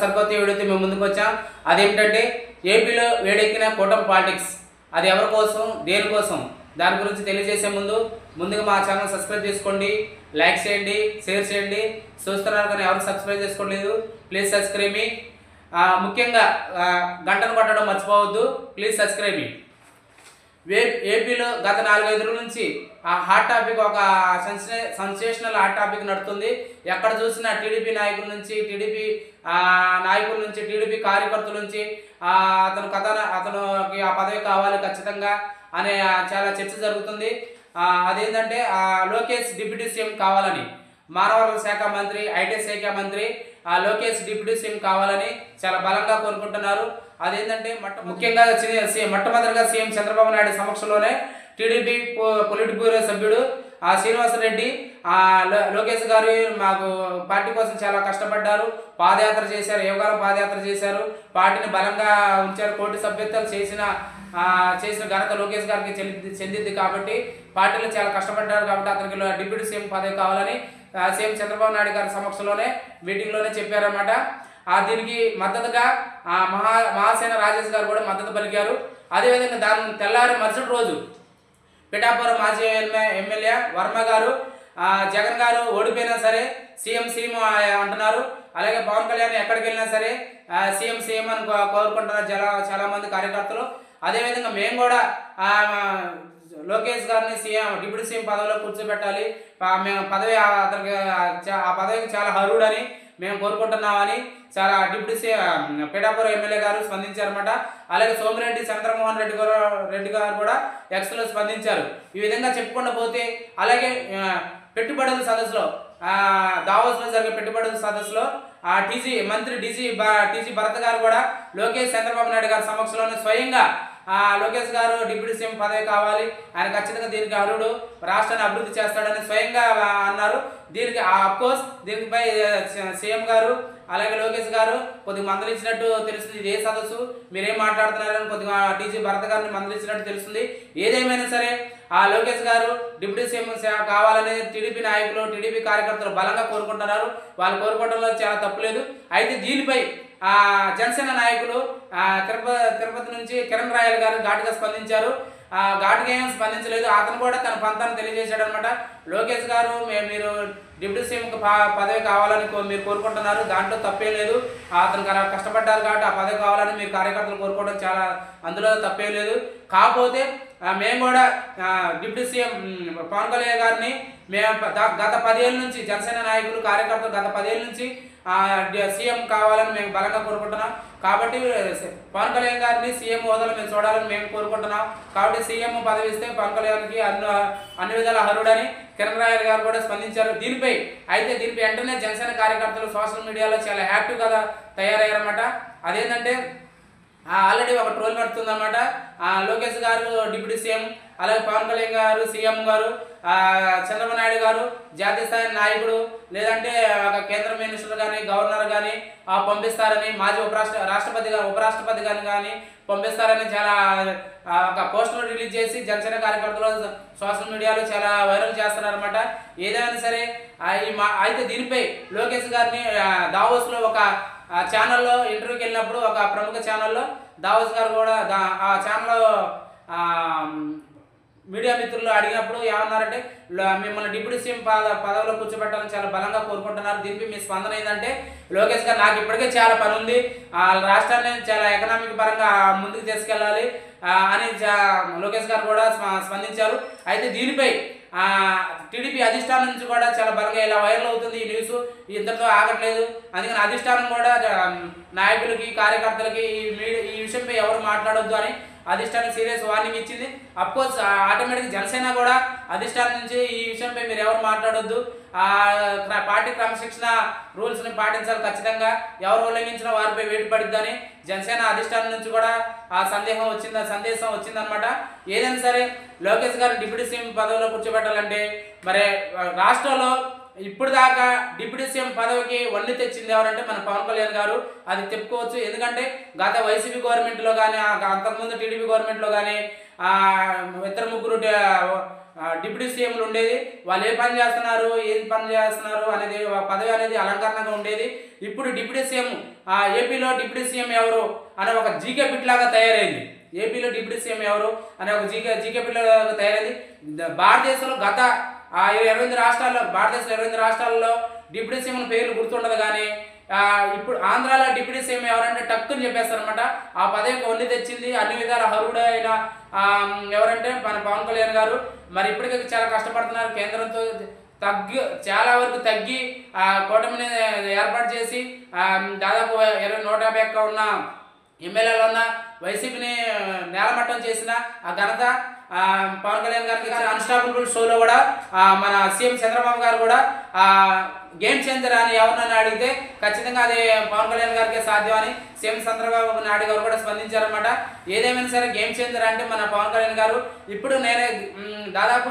సరికొత్త వీడియోతో మేము ముందుకు వచ్చాం. అదేంటంటే ఏపీలో వేడెక్కిన కూటమి పాలిటిక్స్, అది ఎవరి కోసం, దేనికోసం, దాని గురించి తెలియజేసే ముందుగా మా ఛానల్ సబ్స్క్రైబ్ చేసుకోండి, లైక్ చేయండి, షేర్ చేయండి. చూస్తున్నారు కానీ ఎవరు సబ్స్క్రైబ్ చేసుకోలేదు, ప్లీజ్ సబ్స్క్రైబ్ మీ. ముఖ్యంగా గంటను కొట్టడం మర్చిపోవద్దు, ప్లీజ్ సబ్స్క్రైబ్ మీ. ఏపీలో గత 4-5 రోజుల నుంచి ఆ హాట్ టాపిక్, ఒక సెన్సేషనల్ హాట్ టాపిక్ నడుతుంది. ఎక్కడ చూసినా టీడీపీ నాయకుల నుంచి, టీడీపీ కార్యకర్తల నుంచి అతనికి ఆ పదవి కావాలి ఖచ్చితంగా అనే చాలా చర్చ జరుగుతుంది. అదేంటంటే లోకేష్ డిప్యూటీ సీఎం కావాలని, మానవ వనరుల శాఖ మంత్రి, ఐటీ శాఖ మంత్రి లోకేష్ డిప్యూటీ సీఎం కావాలని చాలా బలంగా కోరుకుంటున్నారు. అదేంటంటే ముఖ్యంగా మొట్టమొదటిగా సీఎం చంద్రబాబు నాయుడు సమక్షంలోనే టీడీపీ పొలిట్ బ్యూరో సభ్యుడు శ్రీనివాసరెడ్డి లోకేష్ గారు మాకు పార్టీ కోసం చాలా కష్టపడ్డారు, పాదయాత్ర చేశారు, యోగాల పాదయాత్ర చేశారు, పార్టీని బలంగా ఉంచారు, కోటి సభ్యత్వాలు చేసిన ఘనత లోకేష్ గారికి చెందింది. కాబట్టి పార్టీలో చాలా కష్టపడ్డారు, కాబట్టి అతనికి డిప్యూటీ సీఎం పదవి కావాలని సీఎం చంద్రబాబు నాయుడు గారి సమక్షంలోనే మీటింగ్లోనే చెప్పారన్నమాట. దీనికి మద్దతుగా మహాసేన రాజేష్ గారు కూడా మద్దతు పలికారు. అదేవిధంగా దాని తెల్లారి మరుసటి రోజు పిఠాపురం మాజీ ఎమ్మెల్యే వర్మ గారు జగన్ గారు ఓడిపోయినా సరే సీఎం అంటున్నారు. అలాగే పవన్ కళ్యాణ్ ఎక్కడికి వెళ్ళినా సరే సీఎం అని కోరుకుంటున్నారు చాలా మంది కార్యకర్తలు. అదేవిధంగా మేము కూడా లోకేష్ గారిని డిప్యూటీ సీఎం పదవిలో కూర్చోబెట్టాలి, మేము అతనికి ఆ పదవికి చాలా అర్హుడని మేము కోరుకుంటున్నామని చాలా డిప్యూటీ పిఠాపురం ఎమ్మెల్యే గారు స్పందించారన్నమాట. అలాగే సోమిరెడ్డి చంద్రమోహన్ రెడ్డి గారు కూడా ఎక్స్లో స్పందించారు. ఈ విధంగా చెప్పుకుంటూ పోతే అలాగే పెట్టుబడుల సదస్సులో దావోస్లో జరిగే పెట్టుబడుల సదస్సులో మంత్రి టీజీ భరత్ గారు కూడా లోకేష్ చంద్రబాబు నాయుడు గారి సమక్షంలోనే స్వయంగా లోకేష్ గారు డిప్యూటీ సీఎం పదవి కావాలి, ఆయన ఖచ్చితంగా దీనికి అర్హుడు, రాష్ట్రాన్ని అభివృద్ధి చేస్తాడని స్వయంగా అన్నారు. దీనికి అఫ్కోర్స్ దీనిపై సీఎం గారు అలాగే లోకేష్ గారు కొద్దిగా మందలించినట్టు తెలుస్తుంది. ఇది ఏ సదస్సు, మీరేం మాట్లాడుతున్నారని కొద్దిగా టీజీ భరత్ గారిని మందలించినట్టు తెలుస్తుంది. ఏదేమైనా సరే లోకేష్ గారు డిప్యూటీ సీఎం కావాలని టీడీపీ నాయకులు, టీడీపీ కార్యకర్తలు బలంగా కోరుకుంటున్నారు. వాళ్ళు కోరుకోవడంలో చాలా తప్పులేదు. అయితే దీనిపై జనసేన నాయకులు తిరుపతి నుంచి కిరణ్ రాయల్ గారు ఘాటుగా స్పందించారు. ఘాటుగా ఏమీ స్పందించలేదు, అతను కూడా తన పంతాన్ని తెలియజేశాడు అనమాట. లోకేష్ గారు మీరు డిప్యూటీ సీఎం పదవి కావాలని మీరు కోరుకుంటున్నారు, దాంట్లో తప్పే లేదు, అతను కష్టపడ్డారు కాబట్టి ఆ పదవి కావాలని మీరు కార్యకర్తలు కోరుకోవడం చాలా, అందులో తప్పే లేదు. కాకపోతే మేము కూడా డిప్యూటీ సీఎం పవన్ కళ్యాణ్ గారిని మేము గత 10 ఏళ్ళ నుంచి జనసేన నాయకులు కార్యకర్తలు గత 10 ఏళ్ళ నుంచి సీఎం కావాలని మేము బలంగా కోరుకుంటున్నాం. కాబట్టి పవన్ కళ్యాణ్ గారిని సీఎం హోదాలో మేము చూడాలని మేము కోరుకుంటున్నాం. కాబట్టి సీఎం పదవి ఇస్తే పవన్ కళ్యాణ్కి అన్ని విధాల అర్హుడని కిరణ్ రాయల్ గారు కూడా స్పందించారు దీనిపై. అయితే దీనిపై వెంటనే జనసేన కార్యకర్తలు సోషల్ మీడియాలో చాలా యాక్టివ్గా తయారయ్యారన్నమాట. అదేంటంటే ఆల్రెడీ ఒక ట్రోల్ నడుతుందన్నమాట. లోకేష్ గారు డిప్యూటీ సీఎం, అలాగే పవన్ కళ్యాణ్ గారు సీఎం గారు, చంద్రబాబు నాయుడు గారు జాతీయ స్థాయి నాయకుడు, లేదంటే ఒక కేంద్ర మినిస్టర్ కానీ గవర్నర్ కానీ పంపిస్తారని, మాజీ ఉపరాష్ట్రపతి కానీ పంపిస్తారని చాలా ఒక పోస్టర్ రిలీజ్ చేసి జనసేన కార్యకర్తలు సోషల్ మీడియాలో చాలా వైరల్ చేస్తున్నారన్నమాట. ఏదైనా సరే అయితే దీనిపై లోకేష్ గారిని దావోస్లో ఒక ఛానల్లో ఇంటర్వ్యూకి వెళ్ళినప్పుడు, ఒక ప్రముఖ ఛానల్లో దావోస్ గారు కూడా ఆ ఛానల్లో మీడియా మిత్రులు అడిగినప్పుడు ఏమన్నారంటే మిమ్మల్ని డిప్యూటీ సీఎం పదవిలో కూర్చోబెట్టాలని చాలా బలంగా కోరుకుంటున్నారు. దీనిపై మీ స్పందన ఏంటంటే లోకేష్ గారు నాకు ఇప్పటికే చాలా పని ఉంది, రాష్ట్రాన్ని చాలా ఎకనామిక్ పరంగా ముందుకు తీసుకెళ్ళాలి అని లోకేష్ గారు కూడా స్పందించారు. అయితే దీనిపై టీడీపీ అధిష్టానం నుంచి కూడా చాలా బలంగా ఇలా వైరల్ అవుతుంది ఈ న్యూస్, ఇద్దరితో ఆగట్లేదు. అందుకని అధిష్టానం కూడా నాయకులకి కార్యకర్తలకి ఈ విషయంపై ఎవరు మాట్లాడొద్దు అని అధిష్టానం సీరియస్ వార్నింగ్ ఇచ్చింది. అఫ్కోర్స్ ఆటోమేటిక్ జనసేన కూడా అధిష్టానం నుంచి ఈ విషయంపై మీరు ఎవరు మాట్లాడొద్దు, పార్టీ క్రమశిక్షణ రూల్స్ని పాటించాలి, ఖచ్చితంగా ఎవరు ఉల్లంఘించిన వారిపై వేటు పడిద్దని జనసేన అధిష్టానం నుంచి కూడా సందేశం వచ్చిందనమాట. ఏదైనా సరే లోకేష్ గారు డిప్యూటీ సీఎం పదవిలో కూర్చోబెట్టాలంటే మరి రాష్ట్రంలో ఇప్పుడు దాకా డిప్యూటీ సీఎం పదవికి వన్నె తెచ్చింది ఎవరంటే మన పవన్ కళ్యాణ్ గారు, అది చెప్పుకోవచ్చు. ఎందుకంటే గత వైసీపీ గవర్నమెంట్లో కానీ అంతకుముందు టీడీపీ గవర్నమెంట్లో కానీ 2-3 డిప్యూటీ సీఎంలు ఉండేది. వాళ్ళు ఏ పని చేస్తున్నారు, ఏం పని చేస్తున్నారు అనేది పదవి అనేది అలంకరణగా ఉండేది. ఇప్పుడు డిప్యూటీ సీఎం ఏపీలో డిప్యూటీ సీఎం ఎవరు అనే ఒక జీకే బిట్ లాగా తయారైంది. ఏపీలో డిప్యూటీ సీఎం ఎవరు అనే ఒక జీకే బిట్ లాగా తయారైంది. భారతదేశంలో గత 28 రాష్ట్రాల్లో, భారతదేశంలో 28 రాష్ట్రాల్లో డిప్యూటీ సీఎం పేర్లు గుర్తుండదు. కానీ ఇప్పుడు ఆంధ్రాలో డిప్యూటీ సీఎం ఎవరంటే టక్కుని చెప్పేస్తారనమాట. ఆ పదవికి వండి తెచ్చింది, అన్ని విధాల అర్హుడు అయిన ఎవరంటే మన పవన్ కళ్యాణ్ గారు. మరి ఇప్పటికీ చాలా కష్టపడుతున్నారు. కేంద్రంతో చాలా వరకు తగ్గి కూటమిని ఏర్పాటు చేసి దాదాపు 150 ఉన్న ఎమ్మెల్యేలు ఉన్న వైసీపీని నేలమట్టం చేసిన ఆ ఘనత పవన్ కళ్యాణ్ గారికి. అన్స్టాపబుల్ షోలో కూడా మన సీఎం చంద్రబాబు గారు కూడా గేమ్ చేంజర్ అని ఎవరినని అడిగితే ఖచ్చితంగా అది పవన్ కళ్యాణ్ గారికి సాధ్యమని సీఎం చంద్రబాబు నాయుడు గారు కూడా స్పందించారనమాట. ఏదేమైనా సరే గేమ్ చేంజర్ అంటే మన పవన్ కళ్యాణ్ గారు. ఇప్పుడు నేనే దాదాపు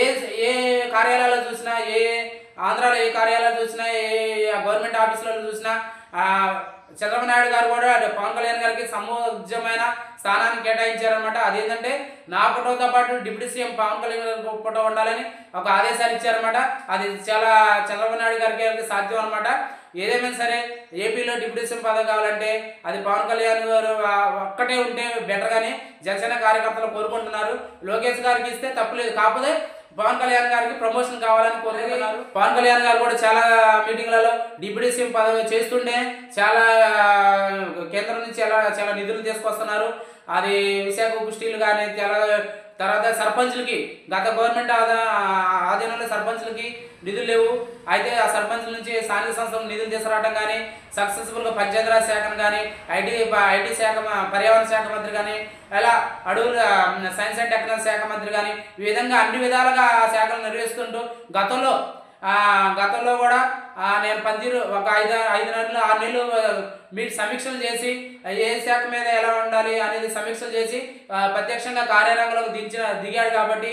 ఏ కార్యాలయాల్లో చూసినా, ఆంధ్రాలో ఏ కార్యాలయాలు చూసినా, ఏ గవర్నమెంట్ ఆఫీసులలో చూసినా చంద్రబాబు నాయుడు గారు కూడా పవన్ కళ్యాణ్ గారికి సముచితమైన స్థానాన్ని కేటాయించారనమాట. అదేంటంటే నా ఫోటోతో పాటు డిప్యూటీ సీఎం పవన్ కళ్యాణ్ గారి ఫోటో ఉండాలని ఒక ఆదేశాలు ఇచ్చారనమాట. అది చాలా చంద్రబాబు నాయుడు గారికి సాధ్యం అనమాట. ఏదేమైనా సరే ఏపీలో డిప్యూటీ సీఎం పదవి కావాలంటే అది పవన్ కళ్యాణ్ గారు ఒక్కటే ఉంటే బెటర్ గానీ జనసేన కార్యకర్తలు కోరుకుంటున్నారు. లోకేష్ గారికి ఇస్తే తప్పులేదు, కాకపోతే పవన్ కళ్యాణ్ గారికి ప్రమోషన్ కావాలని కోరుకుంటున్నారు. పవన్ కళ్యాణ్ గారు కూడా చాలా మీటింగ్లలో డిప్యూటీ సీఎం పదవి చేస్తుండే చాలా కేంద్రం నుంచి చాలా నిధులు తీసుకొస్తున్నారు. అది విశాఖ ఉక్కు స్టీల్ కానీ తర్వాత సర్పంచ్లకి గత గవర్నమెంట్ ఆధీనంలో సర్పంచ్లకి నిధులు లేవు. అయితే ఆ సర్పంచ్ల నుంచి స్థానిక సంస్థలకు నిధులు తీసుకురావడం కానీ, సక్సెస్ఫుల్గా పంచాయతీరాజ్ శాఖను కానీ, ఐటీ శాఖ, పర్యావరణ శాఖ మంత్రి కానీ, ఇలా అడవుల సైన్స్ అండ్ టెక్నాలజీ శాఖ మంత్రి కానీ, ఈ విధంగా అన్ని విధాలుగా ఆ శాఖలు నిర్వహిస్తుంటూ గతంలో కూడా నేను పనితీరు ఒక 5 నెలలు 6 నెలలు మీరు సమీక్షలు చేసి ఏ శాఖ మీద ఎలా ఉండాలి అనేది సమీక్షలు చేసి ప్రత్యక్షంగా కార్యరంగంలోకి దిగాడు. కాబట్టి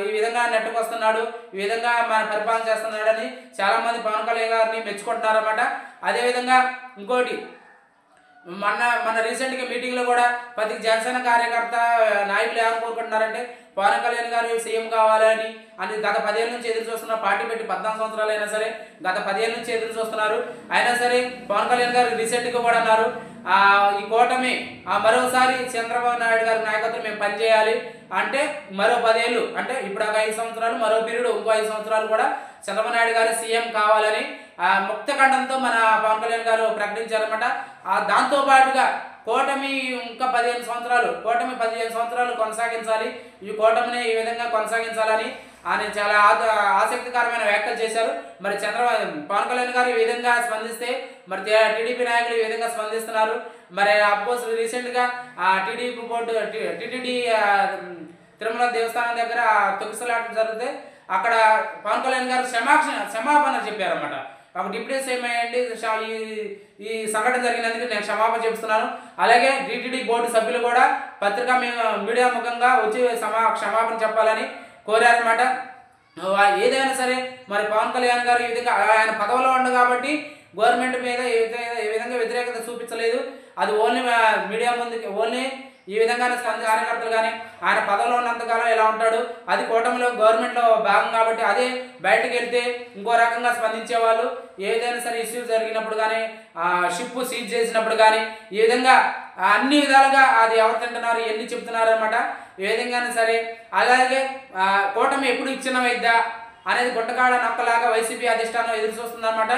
ఈ విధంగా నెట్టుకొస్తున్నాడు, ఈ విధంగా మన పరిపాలన చేస్తున్నాడని చాలా మంది పవన్ కళ్యాణ్ గారిని మెచ్చుకుంటున్నారన్నమాట. అదేవిధంగా ఇంకోటి మన రీసెంట్గా మీటింగ్లో కూడా ప్రతి జనసేన కార్యకర్త నాయకులు ఏమని కోరుకుంటున్నారంటే పవన్ కళ్యాణ్ గారు సీఎం కావాలని అని గత 10 ఏళ్ళ నుంచి ఎదురు చూస్తున్నారు. పార్టీ పెట్టి 14 సంవత్సరాలు అయినా సరే గత 10 ఏళ్ళ నుంచి ఎదురు చూస్తున్నారు. అయినా సరే పవన్ కళ్యాణ్ గారు రీసెంట్గా కూడా అన్నారు ఈ కూటమి మరోసారి చంద్రబాబు నాయుడు గారి నాయకత్వం మేము పనిచేయాలి అంటే మరో 10 ఏళ్ళు అంటే ఇప్పుడు ఒక 5 సంవత్సరాలు మరో పీరియడ్ ఇంకో 5 సంవత్సరాలు కూడా చంద్రబాబు నాయుడు గారు సీఎం కావాలని ముక్త ఖండంతో మన పవన్ కళ్యాణ్ గారు ప్రకటించారన్నమాట. దాంతో పాటుగా కూటమి ఇంకా 15 సంవత్సరాలు కొనసాగించాలి, ఈ కూటమిని ఈ విధంగా కొనసాగించాలని ఆయన చాలా ఆసక్తికరమైన వ్యాఖ్యలు చేశారు. మరి పవన్ కళ్యాణ్ గారు ఈ విధంగా స్పందిస్తే మరి టీడీపీ నాయకులు ఈ విధంగా స్పందిస్తున్నారు. మరి అపోజ్ రీసెంట్గా టీడీపీ బోర్డు టీటీడీ తిరుమల దేవస్థానం దగ్గర తొక్కిసలాట జరిగితే అక్కడ పవన్ కళ్యాణ్ గారు క్షమాపణ చెప్పారన్నమాట. ఒక డిప్యూటీ సీఎం అయ్యండి, ఈ సంఘటన జరిగినందుకు నేను క్షమాపణ చెప్తున్నాను. అలాగే టీటీడీ బోర్డు సభ్యులు కూడా మీడియా ముఖంగా వచ్చి క్షమాపణ చెప్పాలని కోరారన్నమాట. ఏదైనా సరే మరి పవన్ కళ్యాణ్ గారు ఈ విధంగా ఆయన పదవిలో ఉండదు కాబట్టి గవర్నమెంట్ మీద ఏ విధంగా వ్యతిరేకత చూపించలేదు. అది ఓన్లీ మీడియా ముందుకి ఓన్లీ ఈ విధంగానే కార్యకర్తలు కానీ ఆయన పదవిలో ఉన్నంతకాలం ఎలా ఉంటాడు, అది కూటమిలో గవర్నమెంట్లో భాగం కాబట్టి అదే బయటకు వెళ్తే ఇంకో రకంగా స్పందించేవాళ్ళు. ఏదైనా సరే ఇష్యూస్ జరిగినప్పుడు కానీ షిప్ సీజ్ చేసినప్పుడు కానీ ఈ విధంగా అన్ని విధాలుగా అది ఎవరు తింటున్నారు ఎన్ని చెప్తున్నారు అనమాట. ఏ విధంగానే సరే అలాగే కూటమి ఎప్పుడు ఇచ్చినవైద్దా అనేది గుట్టకాడ నక్కలాగా వైసీపీ అధిష్టానం ఎదురు చూస్తుందన్నమాట.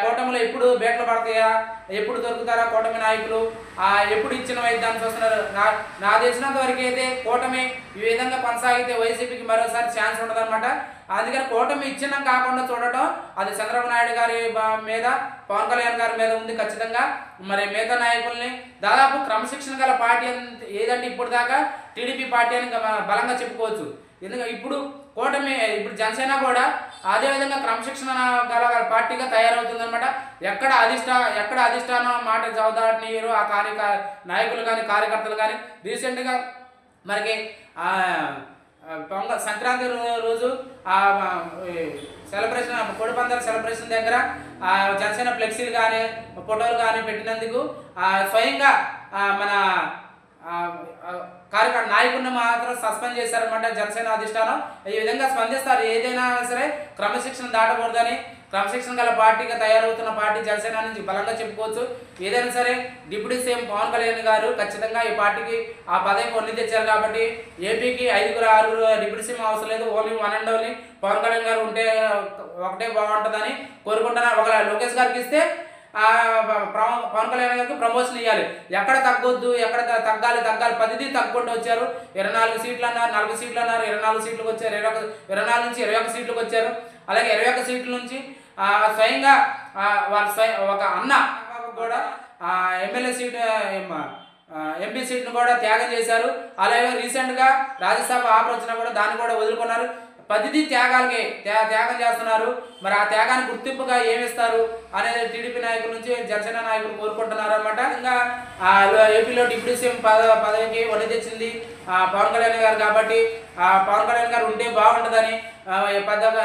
కూటమిలో ఎప్పుడు బేట్లు పడతాయా, ఎప్పుడు దొరుకుతారా కూటమి నాయకులు, ఎప్పుడు ఇచ్చిన వైద్యాన్ని చూస్తున్నారు. నా తెలిసినంత వరకు అయితే కూటమి ఈ విధంగా కొనసాగితే వైసీపీకి మరోసారి ఛాన్స్ ఉండదన్నమాట. అందుకని కూటమి ఇచ్చిన కాకుండా చూడటం అది చంద్రబాబు నాయుడు గారి మీద పవన్ కళ్యాణ్ గారి మీద ఉంది ఖచ్చితంగా. మరి మిగతా నాయకుల్ని దాదాపు క్రమశిక్షణ గల పార్టీ ఏదంటే ఇప్పుడు దాకా టీడీపీ పార్టీ అని బలంగా చెప్పుకోవచ్చు. ఎందుకంటే ఇప్పుడు జనసేన కూడా అదేవిధంగా క్రమశిక్షణ గల పార్టీగా తయారవుతుందన్నమాట. ఎక్కడ అధిష్టానం మాట చదువుతారు ఆ నాయకులు కానీ కార్యకర్తలు కానీ. రీసెంట్గా మనకి సంక్రాంతి రోజు సెలబ్రేషన్ కోడిపందాల సెలబ్రేషన్ దగ్గర జనసేన ఫ్లెక్సీలు కానీ ఫోటోలు కానీ పెట్టినందుకు స్వయంగా మన నాయకుడిని మాత్రం సస్పెండ్ చేశారన్నమాట జనసేన అధిష్టానం. ఈ విధంగా స్పందిస్తారు. ఏదైనా సరే క్రమశిక్షణ దాటకూడదని, క్రమశిక్షణ గల పార్టీగా తయారవుతున్న పార్టీ జనసేన నుంచి బలంగా చెప్పుకోవచ్చు. ఏదైనా సరే డిప్యూటీ సీఎం పవన్ కళ్యాణ్ గారు ఖచ్చితంగా ఈ పార్టీకి ఆ పదవికి వన్ని తెచ్చారు కాబట్టి ఏపీకి 5-6 డిప్యూటీ సీఎం అవసరం లేదు, only one and only Pawan Kalyan garu ఉంటే ఒకటే బాగుంటుందని కోరుకుంటున్నారు. ఒకవేళ లోకేష్ గారికి ఇస్తే పవన్ కళ్యాణ్ గారికి ప్రమోషన్ ఇవ్వాలి. ఎక్కడ తగ్గొద్దు, ఎక్కడ తగ్గాలి 10ది తగ్గుకుంటూ వచ్చారు. 24 సీట్లు అన్నారు, 40 సీట్లు అన్నారు, 24 సీట్లకు వచ్చారు. 24 నుంచి 21 సీట్లకు వచ్చారు. అలాగే 21 సీట్ల నుంచి స్వయంగా ఒక అన్న కూడా ఎమ్మెల్యే సీటు ఎంపీ సీట్ను కూడా త్యాగం చేశారు. అలాగే రీసెంట్గా రాజ్యసభ ఆఫర్ వచ్చినా కూడా దాన్ని కూడా వదులుకున్నారు. 10ది త్యాగాలకి త్యాగం చేస్తున్నారు. మరి ఆ త్యాగాన్ని గుర్తింపుగా ఏమిస్తారు అనేది టీడీపీ నాయకుల నుంచి జనసేన నాయకులు కోరుకుంటున్నారు అనమాట. ఇంకా ఏపీలో డిప్యూటీ సీఎం పదవికి వడ్డీ తెచ్చింది పవన్ కళ్యాణ్ గారు కాబట్టి పవన్ కళ్యాణ్ గారు ఉంటే బాగుంటుందని పెద్దగా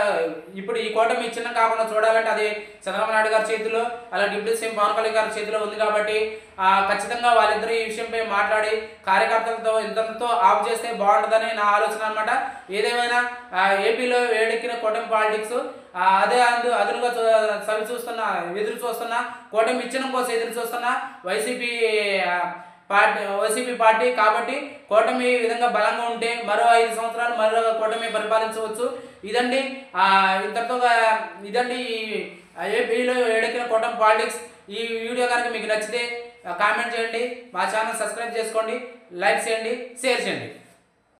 ఇప్పుడు ఈ కూటమి చిన్న కాకుండా చూడాలంటే అది చంద్రబాబు నాయుడు గారి చేతిలో, అలా డిప్యూటీ సీఎం పవన్ కళ్యాణ్ గారి చేతిలో ఉంది కాబట్టి ఖచ్చితంగా వాళ్ళిద్దరు ఈ విషయంపై మాట్లాడి కార్యకర్తలతో ఇంతతో ఆఫ్ చేస్తే బాగుంటుందని నా ఆలోచన అనమాట. ఏదేమైనా ఏపీలో వేడెక్కిన కూటమి పాలిటిక్స్ అదే అదునుగా ఎదురు చూస్తున్న కూటమి ఇచ్చిన కోసం ఎదురు చూస్తున్న వైసీపీ పార్టీ కాబట్టి కూటమి ఈ విధంగా బలంగా ఉంటే మరో 5 సంవత్సరాలు మరో కూటమి పరిపాలించవచ్చు. ఇదండి ఏపీలో వేడెక్కిన కూటమి పాలిటిక్స్. ఈ వీడియో కనుక మీకు నచ్చితే కామెంట్ చేయండి, మా ఛానల్ సబ్స్క్రైబ్ చేసుకోండి, లైక్ చేయండి, షేర్ చేయండి.